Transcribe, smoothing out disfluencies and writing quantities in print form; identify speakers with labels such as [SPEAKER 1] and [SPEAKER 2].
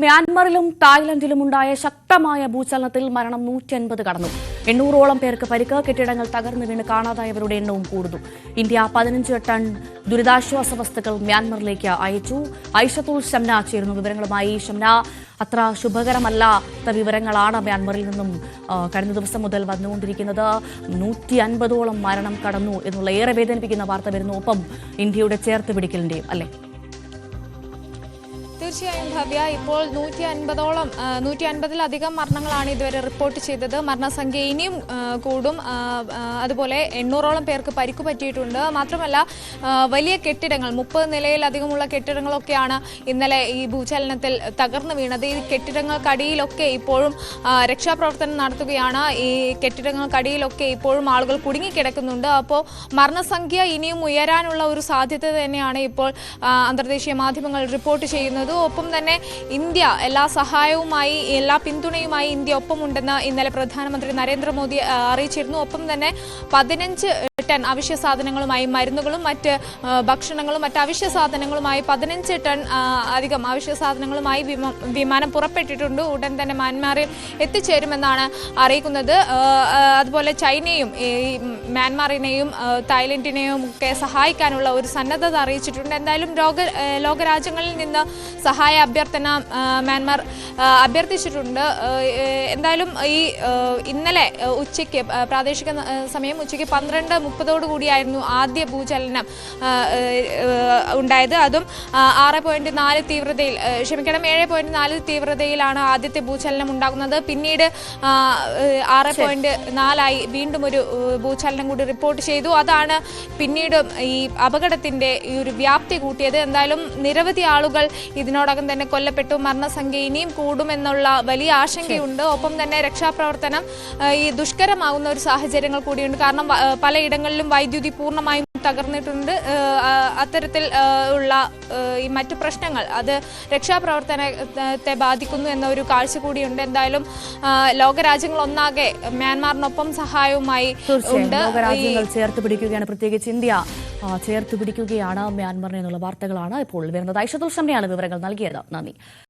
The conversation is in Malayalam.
[SPEAKER 1] മ്യാൻമറിലും തായ്ലൻഡിലും ഉണ്ടായ ശക്തമായ ഭൂചലനത്തിൽ മരണം 150 കടന്നു. 800ഓളം പേർക്ക് പരിക്ക്. കെട്ടിടങ്ങൾ തകർന്നു വീണ് കാണാതായവരുടെ എണ്ണവും കൂടുന്നു. ഇന്ത്യ 15 ടൺ ദുരിതാശ്വാസ വസ്തുക്കൾ മ്യാൻമറിലേക്ക് അയച്ചു. ഐഷത്തുൽ ഷംന ചേരുന്നു വിവരങ്ങളുമായി. ഷംന, അത്ര ശുഭകരമല്ലാത്ത വിവരങ്ങളാണ് മ്യാൻമറിൽ നിന്നും കഴിഞ്ഞ ദിവസം മുതൽ വന്നുകൊണ്ടിരിക്കുന്നത്. 150ഓളം മരണം കടന്നു എന്നുള്ള ഏറെ വേദനിപ്പിക്കുന്ന വാർത്ത വരുന്നു. ഒപ്പം ഇന്ത്യയുടെ ചേർത്ത് പിടിക്കലിന്റെയും അല്ലേ?
[SPEAKER 2] തീർച്ചയായും ഭവ്യ, ഇപ്പോൾ 150-ലധികം മരണങ്ങളാണ് ഇതുവരെ റിപ്പോർട്ട് ചെയ്തത്. മരണസംഖ്യ ഇനിയും കൂടും. അതുപോലെ 800ഓളം പേർക്ക് പരിക്കു പറ്റിയിട്ടുണ്ട്. മാത്രമല്ല, വലിയ കെട്ടിടങ്ങൾ 30 നിലയിലധികമുള്ള കെട്ടിടങ്ങളൊക്കെയാണ് ഇന്നലെ ഈ ഭൂചലനത്തിൽ തകർന്നു വീണത്. ഈ കെട്ടിടങ്ങൾക്കടിയിലൊക്കെ ഇപ്പോഴും രക്ഷാപ്രവർത്തനം നടത്തുകയാണ്. ഈ കെട്ടിടങ്ങൾക്കടിയിലൊക്കെ ഇപ്പോഴും ആളുകൾ കുടുങ്ങിക്കിടക്കുന്നുണ്ട്. അപ്പോൾ മരണസംഖ്യ ഇനിയും ഉയരാനുള്ള ഒരു സാധ്യത തന്നെയാണ് ഇപ്പോൾ അന്തർദേശീയ മാധ്യമങ്ങൾ റിപ്പോർട്ട് ചെയ്യുന്നത്. ഒപ്പം തന്നെ ഇന്ത്യ എല്ലാ സഹായവുമായി, എല്ലാ പിന്തുണയുമായി ഇന്ത്യ ഒപ്പമുണ്ടെന്ന് ഇന്നലെ പ്രധാനമന്ത്രി നരേന്ദ്രമോദി അറിയിച്ചിരുന്നു. ഒപ്പം തന്നെ 15 ടൺ അവശ്യ സാധനങ്ങളുമായി, മരുന്നുകളും മറ്റ് ഭക്ഷണങ്ങളും മറ്റ് അവശ്യ സാധനങ്ങളുമായി 15 ടൺ അധികം അവശ്യ സാധനങ്ങളുമായി വിമാനം പുറപ്പെട്ടിട്ടുണ്ട്. ഉടൻ തന്നെ മ്യാൻമാറിൽ എത്തിച്ചേരുമെന്നാണ് അറിയിക്കുന്നത്. അതുപോലെ ചൈനയും മ്യാൻമാറിനെയും തായ്ലൻഡിനെയും ഒക്കെ സഹായിക്കാനുള്ള ഒരു സന്നദ്ധത അറിയിച്ചിട്ടുണ്ട്. എന്തായാലും ലോകരാജ്യങ്ങളിൽ നിന്ന് സഹായ അഭ്യർത്ഥന മ്യാൻമാർ അഭ്യർത്ഥിച്ചിട്ടുണ്ട്. എന്തായാലും ഈ ഇന്നലെ ഉച്ചയ്ക്ക് പ്രാദേശിക സമയം ഉച്ചയ്ക്ക് 12:30 ആദ്യ ഭൂചലനം ഉണ്ടായത്. അതും 6.4 തീവ്രതയിൽ 7.4 തീവ്രതയിലാണ് ആദ്യത്തെ ഭൂചലനം ഉണ്ടാകുന്നത്. പിന്നീട് 6.4 വീണ്ടും ഒരു ഭൂചലനം കൂടി റിപ്പോർട്ട് ചെയ്തു. അതാണ് പിന്നീട് ഈ അപകടത്തിന്റെ ഈ ഒരു വ്യാപ്തി കൂട്ടിയത്. എന്തായാലും നിരവധി ആളുകൾ ഇതിനോടകം തന്നെ കൊല്ലപ്പെട്ടു. മരണസംഖ്യ ഇനിയും കൂടുമെന്നുള്ള വലിയ ആശങ്കയുണ്ട്. ഒപ്പം തന്നെ രക്ഷാപ്രവർത്തനം ഈ ദുഷ്കരമാകുന്ന ഒരു സാഹചര്യങ്ങൾ കൂടിയുണ്ട്. കാരണം പലയിടങ്ങളിലും വൈദ്യുതി പൂർണ്ണമായും തകർന്നിട്ടുണ്ട്. അത്തരത്തിൽ ഉള്ള ഈ മറ്റു പ്രശ്നങ്ങൾ അത് രക്ഷാപ്രവർത്തനത്തെ ബാധിക്കുന്നു എന്ന ഒരു കാഴ്ച കൂടിയുണ്ട്. എന്തായാലും ലോകരാജ്യങ്ങൾ ഒന്നാകെ മ്യാൻമാറിനൊപ്പം സഹായവുമായി ഉണ്ട്.
[SPEAKER 1] ലോകരാജ്യങ്ങൾ ചേർത്ത് പിടിക്കുകയാണ്, പ്രത്യേകിച്ച് ഇന്ത്യ ചേർത്ത് പിടിക്കുകയാണ് മ്യാൻമറിനെ എന്നുള്ള വാർത്തകളാണ് ഇപ്പോൾ വരുന്നത്. ഐഷത്തുൽ ഷംനയാണ് വിവരങ്ങൾ നൽകിയത്. നന്ദി.